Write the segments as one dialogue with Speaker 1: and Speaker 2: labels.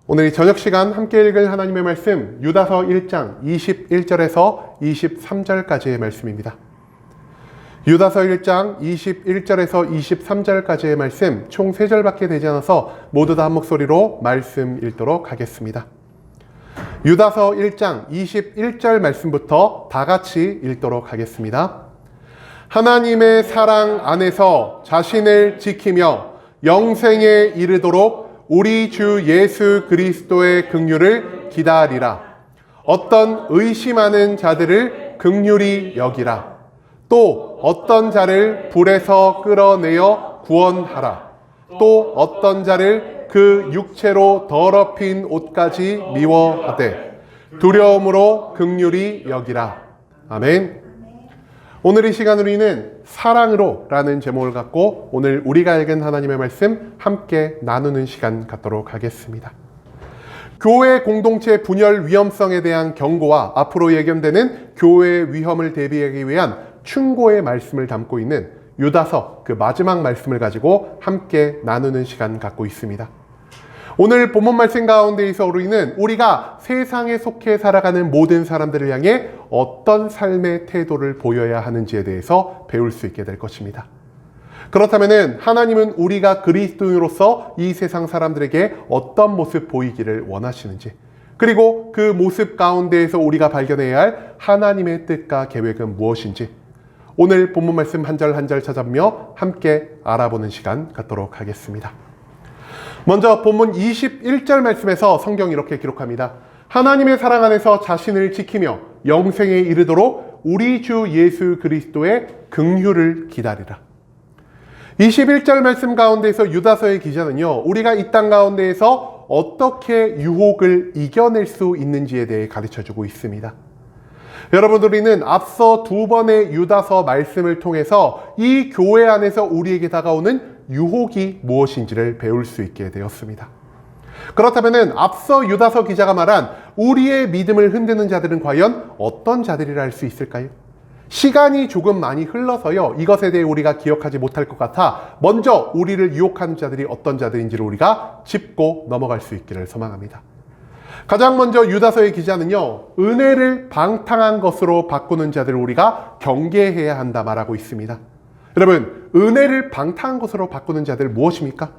Speaker 1: 오늘 이 저녁 시간 함께 읽을 하나님의 말씀 유다서 1장 21절에서 23절까지의 말씀입니다. 유다서 1장 21절에서 23절까지의 말씀 총 3절밖에 되지 않아서 모두 다 한 목소리로 말씀 읽도록 하겠습니다. 유다서 1장 21절 말씀부터 다 같이 읽도록 하겠습니다. 하나님의 사랑 안에서 자신을 지키며 영생에 이르도록 우리 주 예수 그리스도의 긍휼을 기다리라. 어떤 의심하는 자들을 긍휼히 여기라. 또 어떤 자를 불에서 끌어내어 구원하라. 또 어떤 자를 그 육체로 더럽힌 옷까지 미워하되 두려움으로 긍휼히 여기라. 아멘. 오늘 이 시간 우리는 사랑으로 라는 제목을 갖고 오늘 우리가 읽은 하나님의 말씀 함께 나누는 시간 갖도록 하겠습니다. 교회 공동체 분열 위험성에 대한 경고와 앞으로 예견되는 교회의 위험을 대비하기 위한 충고의 말씀을 담고 있는 유다서 그 마지막 말씀을 가지고 함께 나누는 시간 갖고 있습니다. 오늘 본문 말씀 가운데에서 우리는 우리가 세상에 속해 살아가는 모든 사람들을 향해 어떤 삶의 태도를 보여야 하는지에 대해서 배울 수 있게 될 것입니다. 그렇다면 하나님은 우리가 그리스도인으로서 이 세상 사람들에게 어떤 모습 보이기를 원하시는지, 그리고 그 모습 가운데에서 우리가 발견해야 할 하나님의 뜻과 계획은 무엇인지 오늘 본문 말씀 한 절 한 절 찾아보며 함께 알아보는 시간 갖도록 하겠습니다. 먼저 본문 21절 말씀에서 성경이 이렇게 기록합니다. 하나님의 사랑 안에서 자신을 지키며 영생에 이르도록 우리 주 예수 그리스도의 긍휼을 기다리라. 21절 말씀 가운데에서 유다서의 기자는요, 우리가 이 땅 가운데에서 어떻게 유혹을 이겨낼 수 있는지에 대해 가르쳐주고 있습니다. 여러분, 우리는 앞서 2번의 유다서 말씀을 통해서 이 교회 안에서 우리에게 다가오는 유혹이 무엇인지를 배울 수 있게 되었습니다. 그렇다면 앞서 유다서 기자가 말한 우리의 믿음을 흔드는 자들은 과연 어떤 자들이라 할 수 있을까요? 시간이 조금 많이 흘러서요, 이것에 대해 우리가 기억하지 못할 것 같아 먼저 우리를 유혹하는 자들이 어떤 자들인지를 우리가 짚고 넘어갈 수 있기를 소망합니다. 가장 먼저 유다서의 기자는요, 은혜를 방탕한 것으로 바꾸는 자들을 우리가 경계해야 한다 말하고 있습니다. 여러분, 은혜를 방탕한 것으로 바꾸는 자들 무엇입니까?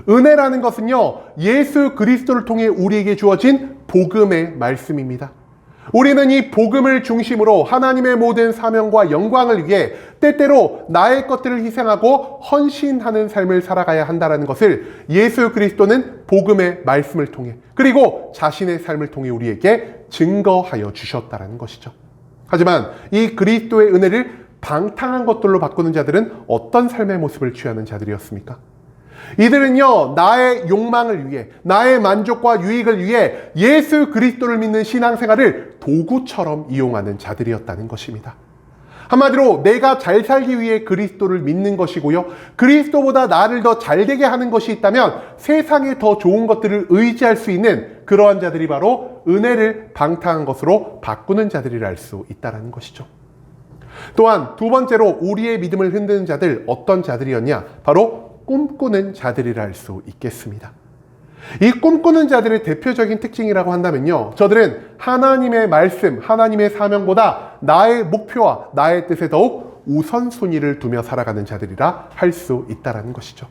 Speaker 1: 은혜라는 것은요, 예수 그리스도를 통해 우리에게 주어진 복음의 말씀입니다. 우리는 이 복음을 중심으로 하나님의 모든 사명과 영광을 위해 때때로 나의 것들을 희생하고 헌신하는 삶을 살아가야 한다는 것을 예수 그리스도는 복음의 말씀을 통해, 그리고 자신의 삶을 통해 우리에게 증거하여 주셨다는 것이죠. 하지만 이 그리스도의 은혜를 방탕한 것들로 바꾸는 자들은 어떤 삶의 모습을 취하는 자들이었습니까? 이들은요, 나의 욕망을 위해, 나의 만족과 유익을 위해 예수 그리스도를 믿는 신앙생활을 도구처럼 이용하는 자들이었다는 것입니다. 한마디로 내가 잘 살기 위해 그리스도를 믿는 것이고요, 그리스도보다 나를 더 잘되게 하는 것이 있다면 세상에 더 좋은 것들을 의지할 수 있는 그러한 자들이 바로 은혜를 방탕한 것으로 바꾸는 자들이라 할 수 있다는 것이죠. 또한 두 번째로 우리의 믿음을 흔드는 자들, 어떤 자들이었냐? 바로 꿈꾸는 자들이라 할 수 있겠습니다. 이 꿈꾸는 자들의 대표적인 특징이라고 한다면요, 저들은 하나님의 말씀, 하나님의 사명보다 나의 목표와 나의 뜻에 더욱 우선순위를 두며 살아가는 자들이라 할 수 있다는 것이죠.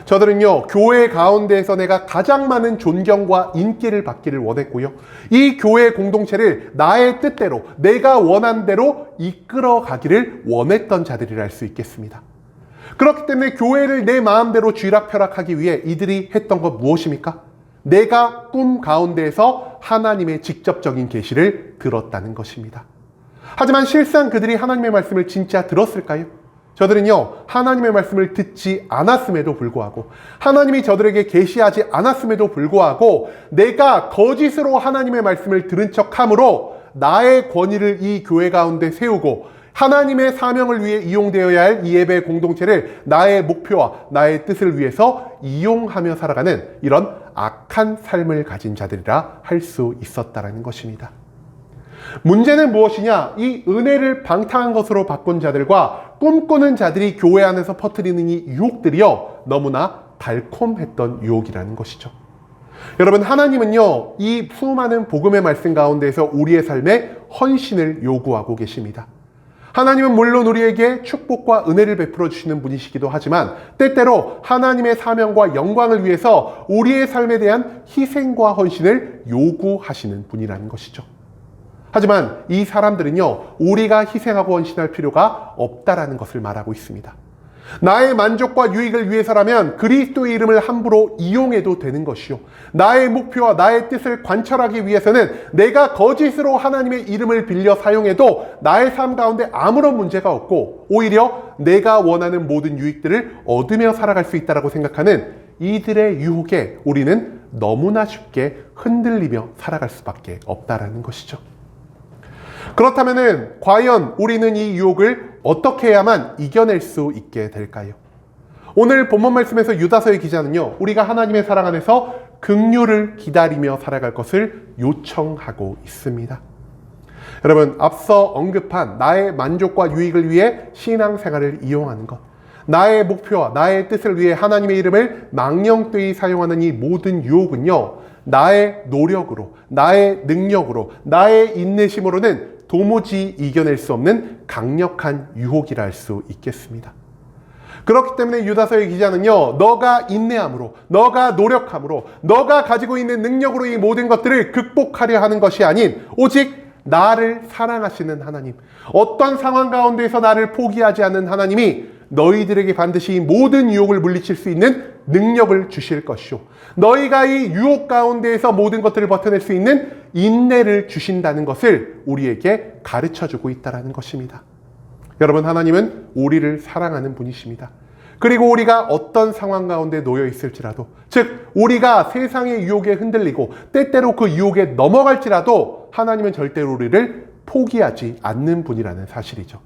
Speaker 1: 저들은요, 교회 가운데에서 내가 가장 많은 존경과 인기를 받기를 원했고요, 이 교회 공동체를 나의 뜻대로, 내가 원한 대로 이끌어 가기를 원했던 자들이라 할 수 있겠습니다. 그렇기 때문에 교회를 내 마음대로 쥐락펴락하기 위해 이들이 했던 것 무엇입니까? 내가 꿈 가운데에서 하나님의 직접적인 계시를 들었다는 것입니다. 하지만 실상 그들이 하나님의 말씀을 진짜 들었을까요? 저들은요, 하나님의 말씀을 듣지 않았음에도 불구하고, 하나님이 저들에게 계시하지 않았음에도 불구하고 내가 거짓으로 하나님의 말씀을 들은 척함으로 나의 권위를 이 교회 가운데 세우고 하나님의 사명을 위해 이용되어야 할 이 예배 공동체를 나의 목표와 나의 뜻을 위해서 이용하며 살아가는 이런 악한 삶을 가진 자들이라 할 수 있었다는 것입니다. 문제는 무엇이냐? 이 은혜를 방탕한 것으로 바꾼 자들과 꿈꾸는 자들이 교회 안에서 퍼뜨리는 이 유혹들이요, 너무나 달콤했던 유혹이라는 것이죠. 여러분, 하나님은요, 이 수많은 복음의 말씀 가운데에서 우리의 삶에 헌신을 요구하고 계십니다. 하나님은 물론 우리에게 축복과 은혜를 베풀어 주시는 분이시기도 하지만 때때로 하나님의 사명과 영광을 위해서 우리의 삶에 대한 희생과 헌신을 요구하시는 분이라는 것이죠. 하지만 이 사람들은요, 우리가 희생하고 헌신할 필요가 없다라는 것을 말하고 있습니다. 나의 만족과 유익을 위해서라면 그리스도의 이름을 함부로 이용해도 되는 것이요, 나의 목표와 나의 뜻을 관철하기 위해서는 내가 거짓으로 하나님의 이름을 빌려 사용해도 나의 삶 가운데 아무런 문제가 없고 오히려 내가 원하는 모든 유익들을 얻으며 살아갈 수 있다고 생각하는 이들의 유혹에 우리는 너무나 쉽게 흔들리며 살아갈 수밖에 없다라는 것이죠. 그렇다면 과연 우리는 이 유혹을 어떻게 해야만 이겨낼 수 있게 될까요? 오늘 본문 말씀에서 유다서의 기자는요, 우리가 하나님의 사랑 안에서 긍휼을 기다리며 살아갈 것을 요청하고 있습니다. 여러분, 앞서 언급한 나의 만족과 유익을 위해 신앙생활을 이용하는 것, 나의 목표와 나의 뜻을 위해 하나님의 이름을 망령되이 사용하는 이 모든 유혹은요, 나의 노력으로, 나의 능력으로, 나의 인내심으로는 도무지 이겨낼 수 없는 강력한 유혹이라 할 수 있겠습니다. 그렇기 때문에 유다서의 기자는요, 너가 인내함으로, 너가 노력함으로, 너가 가지고 있는 능력으로 이 모든 것들을 극복하려 하는 것이 아닌 오직 나를 사랑하시는 하나님, 어떤 상황 가운데에서 나를 포기하지 않는 하나님이 너희들에게 반드시 이 모든 유혹을 물리칠 수 있는 능력을 주실 것이요, 너희가 이 유혹 가운데에서 모든 것들을 버텨낼 수 있는 인내를 주신다는 것을 우리에게 가르쳐주고 있다는 것입니다. 여러분, 하나님은 우리를 사랑하는 분이십니다. 그리고 우리가 어떤 상황 가운데 놓여 있을지라도, 즉 우리가 세상의 유혹에 흔들리고 때때로 그 유혹에 넘어갈지라도 하나님은 절대로 우리를 포기하지 않는 분이라는 사실이죠.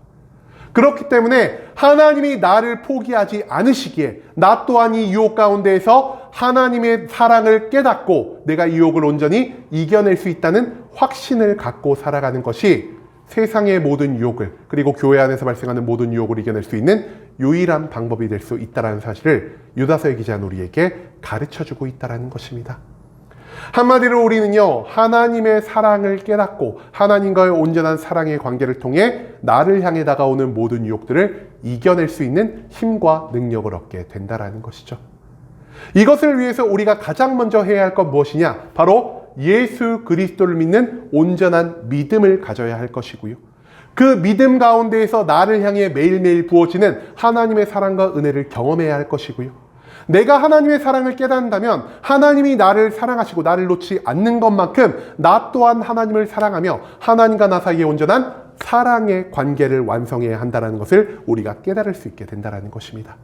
Speaker 1: 그렇기 때문에 하나님이 나를 포기하지 않으시기에 나 또한 이 유혹 가운데에서 하나님의 사랑을 깨닫고 내가 이 유혹을 온전히 이겨낼 수 있다는 확신을 갖고 살아가는 것이 세상의 모든 유혹을, 그리고 교회 안에서 발생하는 모든 유혹을 이겨낼 수 있는 유일한 방법이 될 수 있다는 사실을 유다서의 기자는 우리에게 가르쳐주고 있다는 것입니다. 한마디로 우리는요, 하나님의 사랑을 깨닫고 하나님과의 온전한 사랑의 관계를 통해 나를 향해 다가오는 모든 유혹들을 이겨낼 수 있는 힘과 능력을 얻게 된다는 것이죠. 이것을 위해서 우리가 가장 먼저 해야 할 건 무엇이냐? 바로 예수 그리스도를 믿는 온전한 믿음을 가져야 할 것이고요, 그 믿음 가운데에서 나를 향해 매일매일 부어지는 하나님의 사랑과 은혜를 경험해야 할 것이고요, 내가 하나님의 사랑을 깨닫는다면 하나님이 나를 사랑하시고 나를 놓지 않는 것만큼 나 또한 하나님을 사랑하며 하나님과 나 사이에 온전한 사랑의 관계를 완성해야 한다는 것을 우리가 깨달을 수 있게 된다는 것입니다.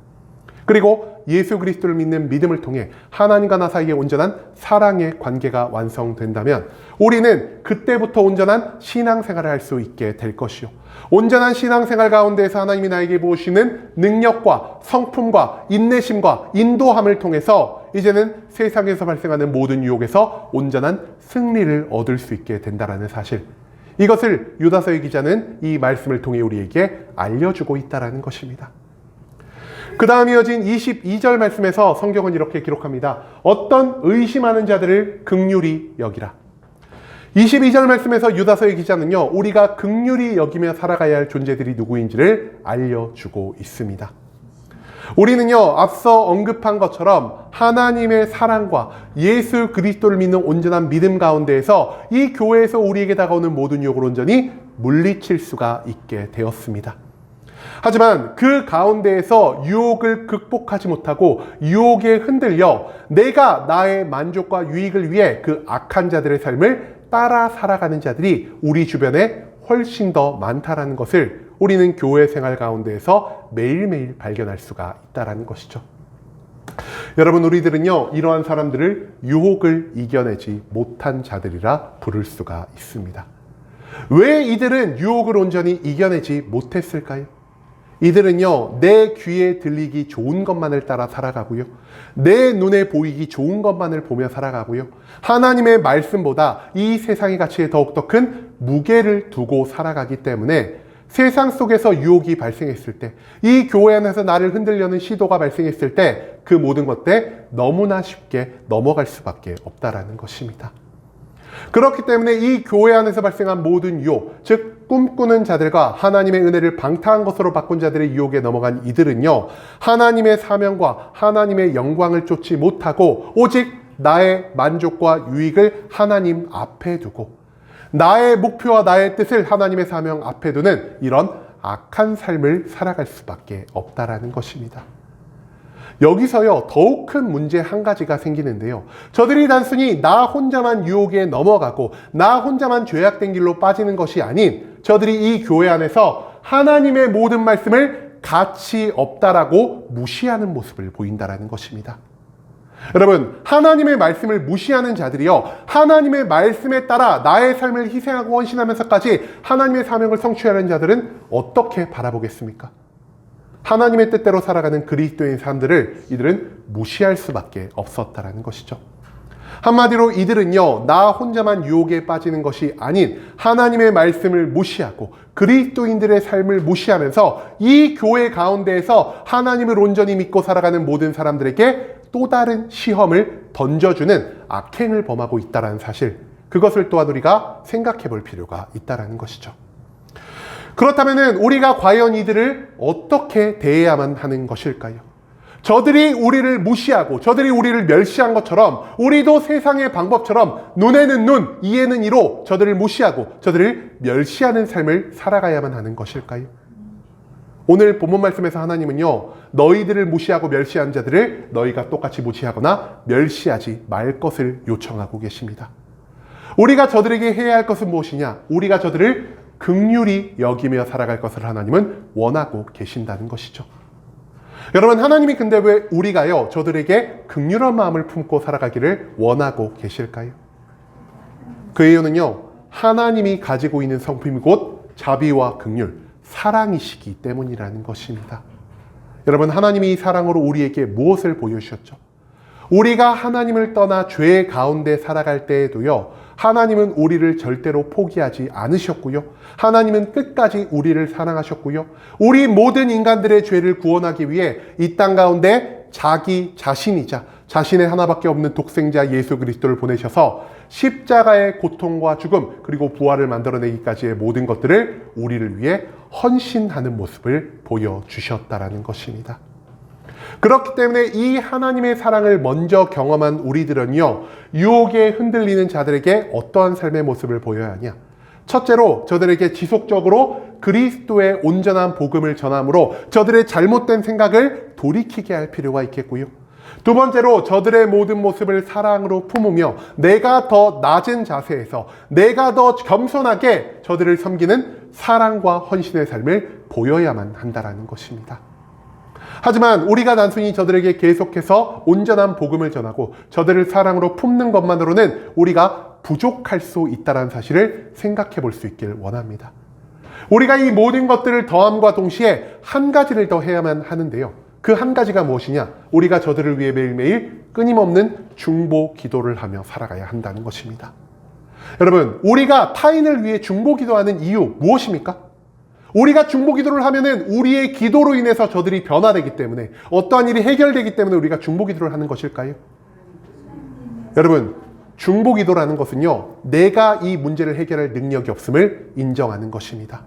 Speaker 1: 그리고 예수 그리스도를 믿는 믿음을 통해 하나님과 나 사이에 온전한 사랑의 관계가 완성된다면 우리는 그때부터 온전한 신앙생활을 할 수 있게 될 것이요, 온전한 신앙생활 가운데에서 하나님이 나에게 부으시는 능력과 성품과 인내심과 인도함을 통해서 이제는 세상에서 발생하는 모든 유혹에서 온전한 승리를 얻을 수 있게 된다는 사실, 이것을 유다서의 기자는 이 말씀을 통해 우리에게 알려주고 있다는 것입니다. 그 다음 이어진 22절 말씀에서 성경은 이렇게 기록합니다. 어떤 의심하는 자들을 긍휼히 여기라. 22절 말씀에서 유다서의 기자는요, 우리가 긍휼히 여기며 살아가야 할 존재들이 누구인지를 알려주고 있습니다. 우리는요, 앞서 언급한 것처럼 하나님의 사랑과 예수 그리스도를 믿는 온전한 믿음 가운데에서 이 교회에서 우리에게 다가오는 모든 유혹을 온전히 물리칠 수가 있게 되었습니다. 하지만 그 가운데에서 유혹을 극복하지 못하고 유혹에 흔들려 내가 나의 만족과 유익을 위해 그 악한 자들의 삶을 따라 살아가는 자들이 우리 주변에 훨씬 더 많다는 것을 우리는 교회 생활 가운데에서 매일매일 발견할 수가 있다는 것이죠. 여러분, 우리들은요, 이러한 사람들을 유혹을 이겨내지 못한 자들이라 부를 수가 있습니다. 왜 이들은 유혹을 온전히 이겨내지 못했을까요? 이들은요, 내 귀에 들리기 좋은 것만을 따라 살아가고요, 내 눈에 보이기 좋은 것만을 보며 살아가고요, 하나님의 말씀보다 이 세상의 가치에 더욱더 큰 무게를 두고 살아가기 때문에 세상 속에서 유혹이 발생했을 때, 이 교회 안에서 나를 흔들려는 시도가 발생했을 때 그 모든 것들 너무나 쉽게 넘어갈 수밖에 없다라는 것입니다. 그렇기 때문에 이 교회 안에서 발생한 모든 유혹, 즉 꿈꾸는 자들과 하나님의 은혜를 방탕한 것으로 바꾼 자들의 유혹에 넘어간 이들은요, 하나님의 사명과 하나님의 영광을 쫓지 못하고 오직 나의 만족과 유익을 하나님 앞에 두고 나의 목표와 나의 뜻을 하나님의 사명 앞에 두는 이런 악한 삶을 살아갈 수밖에 없다라는 것입니다. 여기서요, 더욱 큰 문제 한 가지가 생기는데요. 저들이 단순히 나 혼자만 유혹에 넘어가고 나 혼자만 죄악된 길로 빠지는 것이 아닌 저들이 이 교회 안에서 하나님의 모든 말씀을 가치 없다라고 무시하는 모습을 보인다라는 것입니다. 여러분, 하나님의 말씀을 무시하는 자들이요, 하나님의 말씀에 따라 나의 삶을 희생하고 헌신하면서까지 하나님의 사명을 성취하는 자들은 어떻게 바라보겠습니까? 하나님의 뜻대로 살아가는 그리스도인 사람들을 이들은 무시할 수밖에 없었다라는 것이죠. 한마디로 이들은요, 나 혼자만 유혹에 빠지는 것이 아닌 하나님의 말씀을 무시하고 그리스도인들의 삶을 무시하면서 이 교회 가운데에서 하나님을 온전히 믿고 살아가는 모든 사람들에게 또 다른 시험을 던져주는 악행을 범하고 있다는 사실, 그것을 또한 우리가 생각해 볼 필요가 있다는 것이죠. 그렇다면 우리가 과연 이들을 어떻게 대해야만 하는 것일까요? 저들이 우리를 무시하고 저들이 우리를 멸시한 것처럼 우리도 세상의 방법처럼 눈에는 눈, 이에는 이로 저들을 무시하고 저들을 멸시하는 삶을 살아가야만 하는 것일까요? 오늘 본문 말씀에서 하나님은요, 너희들을 무시하고 멸시한 자들을 너희가 똑같이 무시하거나 멸시하지 말 것을 요청하고 계십니다. 우리가 저들에게 해야 할 것은 무엇이냐? 우리가 저들을 긍휼히 여기며 살아갈 것을 하나님은 원하고 계신다는 것이죠. 여러분, 하나님이 근데 왜 우리가요, 저들에게 긍휼한 마음을 품고 살아가기를 원하고 계실까요? 그 이유는요, 하나님이 가지고 있는 성품이 곧 자비와 긍휼, 사랑이시기 때문이라는 것입니다. 여러분, 하나님이 사랑으로 우리에게 무엇을 보여주셨죠? 우리가 하나님을 떠나 죄 가운데 살아갈 때에도요, 하나님은 우리를 절대로 포기하지 않으셨고요. 하나님은 끝까지 우리를 사랑하셨고요. 우리 모든 인간들의 죄를 구원하기 위해 이 땅 가운데 자기 자신이자 자신의 하나밖에 없는 독생자 예수 그리스도를 보내셔서 십자가의 고통과 죽음 그리고 부활을 만들어내기까지의 모든 것들을 우리를 위해 헌신하는 모습을 보여주셨다라는 것입니다. 그렇기 때문에 이 하나님의 사랑을 먼저 경험한 우리들은요, 유혹에 흔들리는 자들에게 어떠한 삶의 모습을 보여야 하냐? 첫째로 저들에게 지속적으로 그리스도의 온전한 복음을 전함으로 저들의 잘못된 생각을 돌이키게 할 필요가 있겠고요. 두 번째로 저들의 모든 모습을 사랑으로 품으며 내가 더 낮은 자세에서 내가 더 겸손하게 저들을 섬기는 사랑과 헌신의 삶을 보여야만 한다는 것입니다. 하지만 우리가 단순히 저들에게 계속해서 온전한 복음을 전하고 저들을 사랑으로 품는 것만으로는 우리가 부족할 수 있다는 사실을 생각해 볼 수 있길 원합니다. 우리가 이 모든 것들을 더함과 동시에 한 가지를 더 해야만 하는데요. 그 한 가지가 무엇이냐? 우리가 저들을 위해 매일매일 끊임없는 중보 기도를 하며 살아가야 한다는 것입니다. 여러분, 우리가 타인을 위해 중보 기도하는 이유 무엇입니까? 우리가 중보 기도를 하면은 우리의 기도로 인해서 저들이 변화되기 때문에, 어떠한 일이 해결되기 때문에 우리가 중보 기도를 하는 것일까요? 여러분, 중보 기도라는 것은요, 내가 이 문제를 해결할 능력이 없음을 인정하는 것입니다.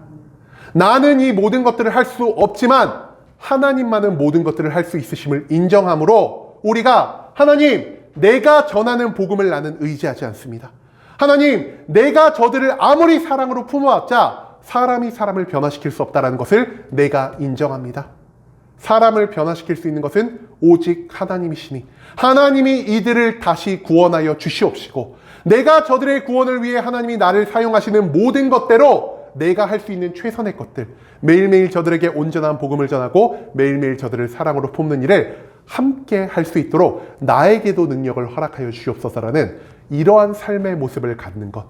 Speaker 1: 나는 이 모든 것들을 할 수 없지만 하나님만은 모든 것들을 할 수 있으심을 인정함으로 우리가 하나님, 내가 전하는 복음을 나는 의지하지 않습니다. 하나님, 내가 저들을 아무리 사랑으로 품어왔자 사람이 사람을 변화시킬 수 없다는 것을 내가 인정합니다. 사람을 변화시킬 수 있는 것은 오직 하나님이시니 하나님이 이들을 다시 구원하여 주시옵시고 내가 저들의 구원을 위해 하나님이 나를 사용하시는 모든 것대로 내가 할 수 있는 최선의 것들, 매일매일 저들에게 온전한 복음을 전하고 매일매일 저들을 사랑으로 품는 일을 함께 할 수 있도록 나에게도 능력을 허락하여 주시옵소서라는 이러한 삶의 모습을 갖는 것,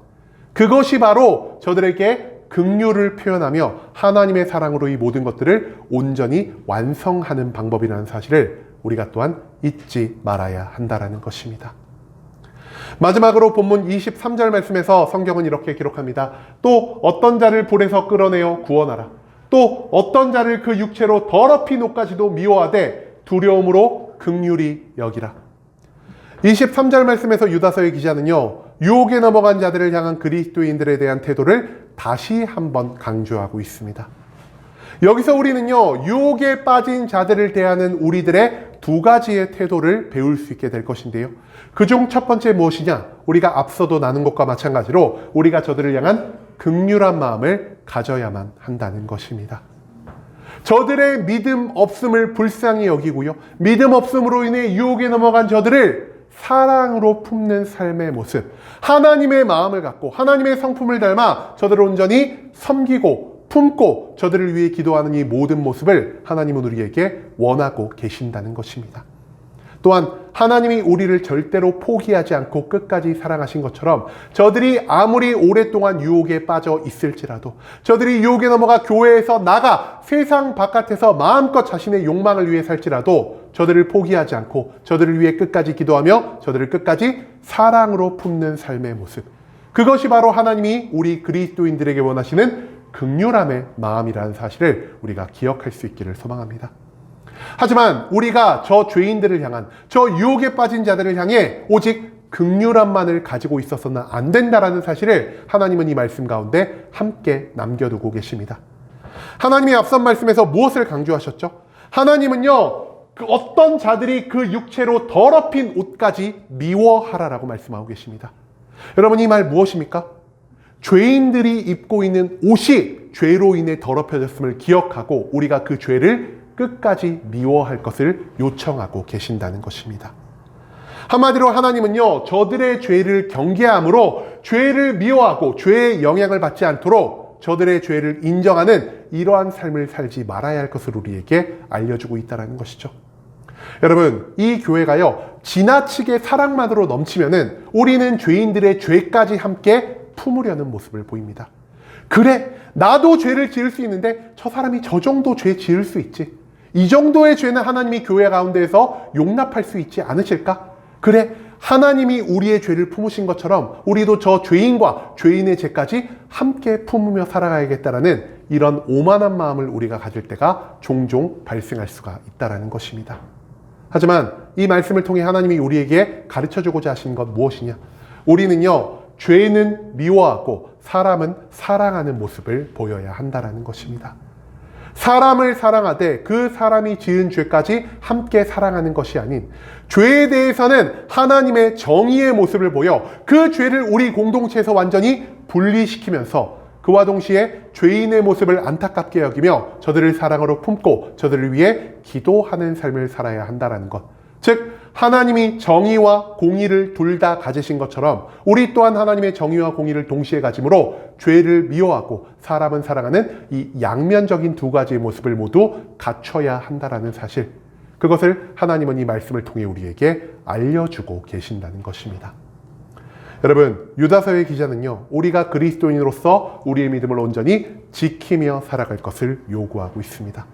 Speaker 1: 그것이 바로 저들에게 긍휼을 표현하며 하나님의 사랑으로 이 모든 것들을 온전히 완성하는 방법이라는 사실을 우리가 또한 잊지 말아야 한다는 것입니다. 마지막으로 본문 23절 말씀에서 성경은 이렇게 기록합니다. 또 어떤 자를 불에서 끌어내어 구원하라. 또 어떤 자를 그 육체로 더럽힌 옷까지도 미워하되 두려움으로 긍휼히 여기라. 23절 말씀에서 유다서의 기자는요, 유혹에 넘어간 자들을 향한 그리스도인들에 대한 태도를 다시 한번 강조하고 있습니다. 여기서 우리는요, 유혹에 빠진 자들을 대하는 우리들의 두 가지의 태도를 배울 수 있게 될 것인데요. 그중 첫 번째 무엇이냐? 우리가 앞서도 나눈 것과 마찬가지로 우리가 저들을 향한 긍휼한 마음을 가져야만 한다는 것입니다. 저들의 믿음 없음을 불쌍히 여기고요, 믿음 없음으로 인해 유혹에 넘어간 저들을 사랑으로 품는 삶의 모습, 하나님의 마음을 갖고 하나님의 성품을 닮아 저들을 온전히 섬기고 품고 저들을 위해 기도하는 이 모든 모습을 하나님은 우리에게 원하고 계신다는 것입니다. 또한 하나님이 우리를 절대로 포기하지 않고 끝까지 사랑하신 것처럼 저들이 아무리 오랫동안 유혹에 빠져 있을지라도, 저들이 유혹에 넘어가 교회에서 나가 세상 바깥에서 마음껏 자신의 욕망을 위해 살지라도 저들을 포기하지 않고 저들을 위해 끝까지 기도하며 저들을 끝까지 사랑으로 품는 삶의 모습, 그것이 바로 하나님이 우리 그리스도인들에게 원하시는 긍휼함의 마음이라는 사실을 우리가 기억할 수 있기를 소망합니다. 하지만 우리가 저 죄인들을 향한, 저 유혹에 빠진 자들을 향해 오직 긍휼함만을 가지고 있어서는 안 된다라는 사실을 하나님은 이 말씀 가운데 함께 남겨두고 계십니다. 하나님이 앞선 말씀에서 무엇을 강조하셨죠? 하나님은요, 그 어떤 자들이 그 육체로 더럽힌 옷까지 미워하라라고 말씀하고 계십니다. 여러분, 이 말 무엇입니까? 죄인들이 입고 있는 옷이 죄로 인해 더럽혀졌음을 기억하고 우리가 그 죄를 끝까지 미워할 것을 요청하고 계신다는 것입니다. 한마디로 하나님은요, 저들의 죄를 경계함으로 죄를 미워하고 죄의 영향을 받지 않도록 저들의 죄를 인정하는 이러한 삶을 살지 말아야 할 것을 우리에게 알려주고 있다는 것이죠. 여러분, 이 교회가요, 지나치게 사랑만으로 넘치면은 우리는 죄인들의 죄까지 함께 품으려는 모습을 보입니다. 그래, 나도 죄를 지을 수 있는데 저 사람이 저 정도 죄 지을 수 있지, 이 정도의 죄는 하나님이 교회 가운데에서 용납할 수 있지 않으실까? 그래, 하나님이 우리의 죄를 품으신 것처럼 우리도 저 죄인과 죄인의 죄까지 함께 품으며 살아가야겠다라는 이런 오만한 마음을 우리가 가질 때가 종종 발생할 수가 있다는 것입니다. 하지만 이 말씀을 통해 하나님이 우리에게 가르쳐주고자 하신 것 무엇이냐? 우리는요, 죄는 미워하고 사람은 사랑하는 모습을 보여야 한다는 것입니다. 사람을 사랑하되 그 사람이 지은 죄까지 함께 사랑하는 것이 아닌, 죄에 대해서는 하나님의 정의의 모습을 보여 그 죄를 우리 공동체에서 완전히 분리시키면서 그와 동시에 죄인의 모습을 안타깝게 여기며 저들을 사랑으로 품고 저들을 위해 기도하는 삶을 살아야 한다는 것. 즉, 하나님이 정의와 공의를 둘 다 가지신 것처럼 우리 또한 하나님의 정의와 공의를 동시에 가짐으로 죄를 미워하고 사람은 사랑하는 이 양면적인 두 가지의 모습을 모두 갖춰야 한다는 사실, 그것을 하나님은 이 말씀을 통해 우리에게 알려주고 계신다는 것입니다. 여러분, 유다서의 기자는요, 우리가 그리스도인으로서 우리의 믿음을 온전히 지키며 살아갈 것을 요구하고 있습니다.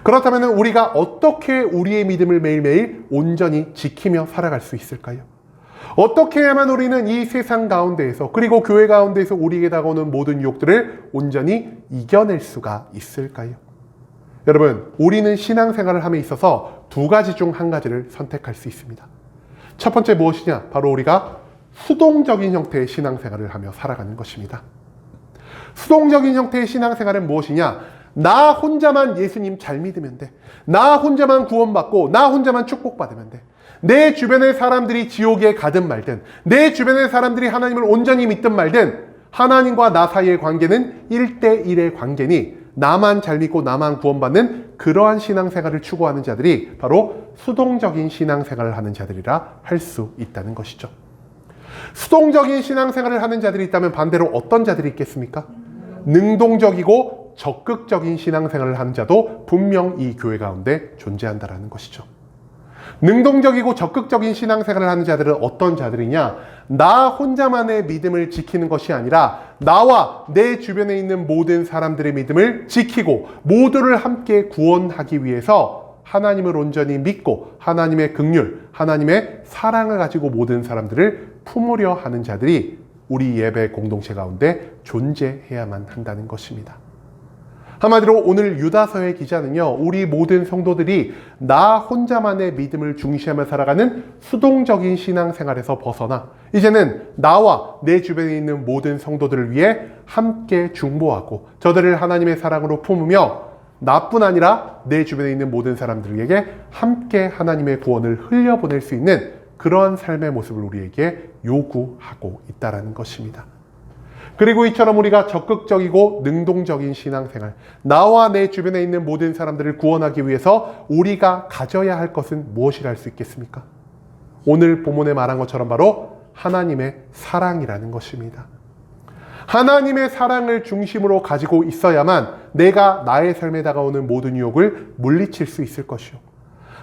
Speaker 1: 그렇다면 우리가 어떻게 우리의 믿음을 매일매일 온전히 지키며 살아갈 수 있을까요? 어떻게 해야만 우리는 이 세상 가운데에서, 그리고 교회 가운데에서 우리에게 다가오는 모든 유혹들을 온전히 이겨낼 수가 있을까요? 여러분, 우리는 신앙생활을 함에 있어서 두 가지 중 한 가지를 선택할 수 있습니다. 첫 번째 무엇이냐? 바로 우리가 수동적인 형태의 신앙생활을 하며 살아가는 것입니다. 수동적인 형태의 신앙생활은 무엇이냐? 나 혼자만 예수님 잘 믿으면 돼. 나 혼자만 구원받고 나 혼자만 축복받으면 돼. 내 주변의 사람들이 지옥에 가든 말든, 내 주변의 사람들이 하나님을 온전히 믿든 말든, 하나님과 나 사이의 관계는 1대1의 관계니 나만 잘 믿고 나만 구원받는 그러한 신앙생활을 추구하는 자들이 바로 수동적인 신앙생활을 하는 자들이라 할 수 있다는 것이죠. 수동적인 신앙생활을 하는 자들이 있다면 반대로 어떤 자들이 있겠습니까? 능동적이고 적극적인 신앙생활을 하는 자도 분명 이 교회 가운데 존재한다는 것이죠. 능동적이고 적극적인 신앙생활을 하는 자들은 어떤 자들이냐? 나 혼자만의 믿음을 지키는 것이 아니라 나와 내 주변에 있는 모든 사람들의 믿음을 지키고 모두를 함께 구원하기 위해서 하나님을 온전히 믿고 하나님의 긍휼, 하나님의 사랑을 가지고 모든 사람들을 품으려 하는 자들이 우리 예배 공동체 가운데 존재해야만 한다는 것입니다. 한마디로 오늘 유다서의 기자는요, 우리 모든 성도들이 나 혼자만의 믿음을 중시하며 살아가는 수동적인 신앙생활에서 벗어나 이제는 나와 내 주변에 있는 모든 성도들을 위해 함께 중보하고 저들을 하나님의 사랑으로 품으며 나뿐 아니라 내 주변에 있는 모든 사람들에게 함께 하나님의 구원을 흘려보낼 수 있는 그러한 삶의 모습을 우리에게 요구하고 있다는 것입니다. 그리고 이처럼 우리가 적극적이고 능동적인 신앙생활, 나와 내 주변에 있는 모든 사람들을 구원하기 위해서 우리가 가져야 할 것은 무엇이라 할 수 있겠습니까? 오늘 본문에 말한 것처럼 바로 하나님의 사랑이라는 것입니다. 하나님의 사랑을 중심으로 가지고 있어야만 내가 나의 삶에 다가오는 모든 유혹을 물리칠 수 있을 것이요.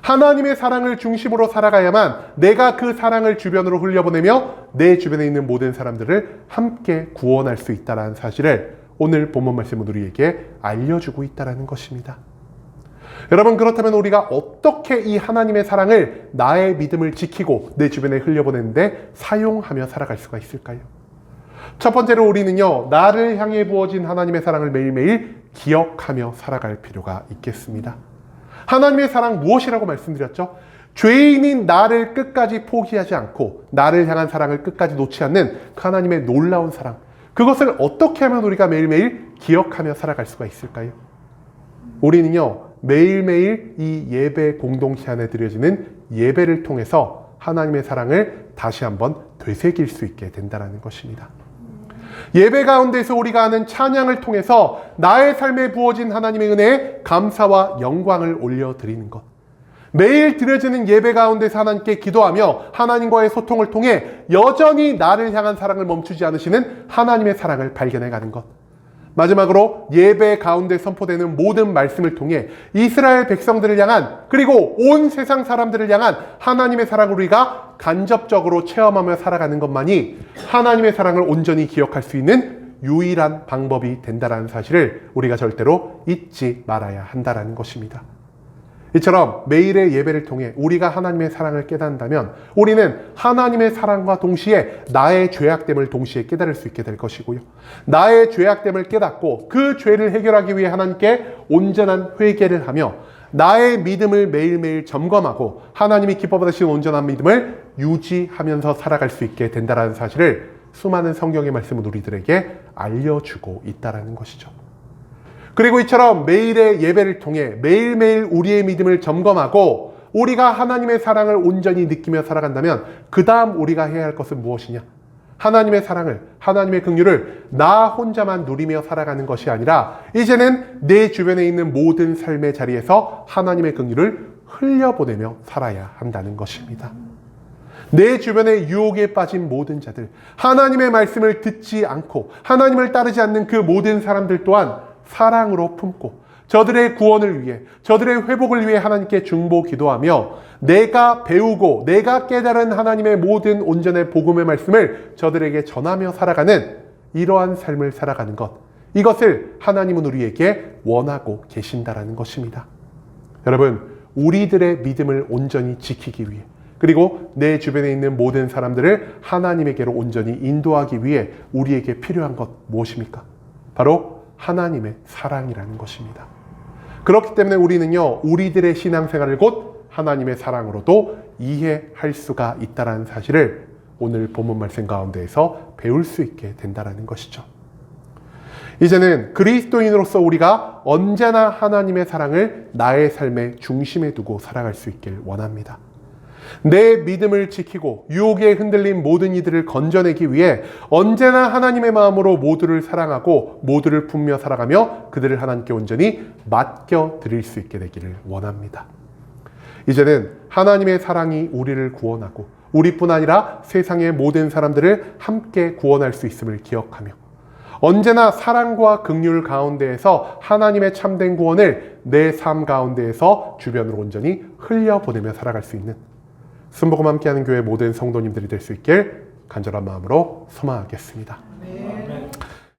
Speaker 1: 하나님의 사랑을 중심으로 살아가야만 내가 그 사랑을 주변으로 흘려보내며 내 주변에 있는 모든 사람들을 함께 구원할 수 있다는 사실을 오늘 본문 말씀은 우리에게 알려주고 있다는 것입니다. 여러분, 그렇다면 우리가 어떻게 이 하나님의 사랑을 나의 믿음을 지키고 내 주변에 흘려보내는데 사용하며 살아갈 수가 있을까요? 첫 번째로 우리는요, 나를 향해 부어진 하나님의 사랑을 매일매일 기억하며 살아갈 필요가 있겠습니다. 하나님의 사랑 무엇이라고 말씀드렸죠? 죄인인 나를 끝까지 포기하지 않고 나를 향한 사랑을 끝까지 놓지 않는 하나님의 놀라운 사랑, 그것을 어떻게 하면 우리가 매일매일 기억하며 살아갈 수가 있을까요? 우리는요, 매일매일 이 예배 공동체 안에 드려지는 예배를 통해서 하나님의 사랑을 다시 한번 되새길 수 있게 된다는 것입니다. 예배 가운데서 우리가 하는 찬양을 통해서 나의 삶에 부어진 하나님의 은혜에 감사와 영광을 올려드리는 것, 매일 드려지는 예배 가운데서 하나님께 기도하며 하나님과의 소통을 통해 여전히 나를 향한 사랑을 멈추지 않으시는 하나님의 사랑을 발견해가는 것, 마지막으로 예배 가운데 선포되는 모든 말씀을 통해 이스라엘 백성들을 향한, 그리고 온 세상 사람들을 향한 하나님의 사랑을 우리가 간접적으로 체험하며 살아가는 것만이 하나님의 사랑을 온전히 기억할 수 있는 유일한 방법이 된다는 사실을 우리가 절대로 잊지 말아야 한다는 것입니다. 이처럼 매일의 예배를 통해 우리가 하나님의 사랑을 깨닫는다면 우리는 하나님의 사랑과 동시에 나의 죄악됨을 동시에 깨달을 수 있게 될 것이고요. 나의 죄악됨을 깨닫고 그 죄를 해결하기 위해 하나님께 온전한 회개를 하며 나의 믿음을 매일매일 점검하고 하나님이 기뻐받으시는 온전한 믿음을 유지하면서 살아갈 수 있게 된다는 사실을 수많은 성경의 말씀은 우리들에게 알려주고 있다는 것이죠. 그리고 이처럼 매일의 예배를 통해 매일매일 우리의 믿음을 점검하고 우리가 하나님의 사랑을 온전히 느끼며 살아간다면 그 다음 우리가 해야 할 것은 무엇이냐? 하나님의 사랑을, 하나님의 긍휼을 나 혼자만 누리며 살아가는 것이 아니라 이제는 내 주변에 있는 모든 삶의 자리에서 하나님의 긍휼을 흘려보내며 살아야 한다는 것입니다. 내 주변에 유혹에 빠진 모든 자들, 하나님의 말씀을 듣지 않고 하나님을 따르지 않는 그 모든 사람들 또한 사랑으로 품고 저들의 구원을 위해, 저들의 회복을 위해 하나님께 중보 기도하며 내가 배우고 내가 깨달은 하나님의 모든 온전의 복음의 말씀을 저들에게 전하며 살아가는 이러한 삶을 살아가는 것, 이것을 하나님은 우리에게 원하고 계신다라는 것입니다. 여러분, 우리들의 믿음을 온전히 지키기 위해, 그리고 내 주변에 있는 모든 사람들을 하나님에게로 온전히 인도하기 위해 우리에게 필요한 것 무엇입니까? 바로 하나님의 사랑이라는 것입니다. 그렇기 때문에 우리는요, 우리들의 신앙생활을 곧 하나님의 사랑으로도 이해할 수가 있다는 사실을 오늘 본문 말씀 가운데에서 배울 수 있게 된다는 것이죠. 이제는 그리스도인으로서 우리가 언제나 하나님의 사랑을 나의 삶의 중심에 두고 살아갈 수 있길 원합니다. 내 믿음을 지키고 유혹에 흔들린 모든 이들을 건져내기 위해 언제나 하나님의 마음으로 모두를 사랑하고 모두를 품며 살아가며 그들을 하나님께 온전히 맡겨드릴 수 있게 되기를 원합니다. 이제는 하나님의 사랑이 우리를 구원하고 우리뿐 아니라 세상의 모든 사람들을 함께 구원할 수 있음을 기억하며 언제나 사랑과 긍휼 가운데에서 하나님의 참된 구원을 내 삶 가운데에서 주변으로 온전히 흘려보내며 살아갈 수 있는 순복음 함께하는 교회 모든 성도님들이 될 수 있길 간절한 마음으로 소망하겠습니다.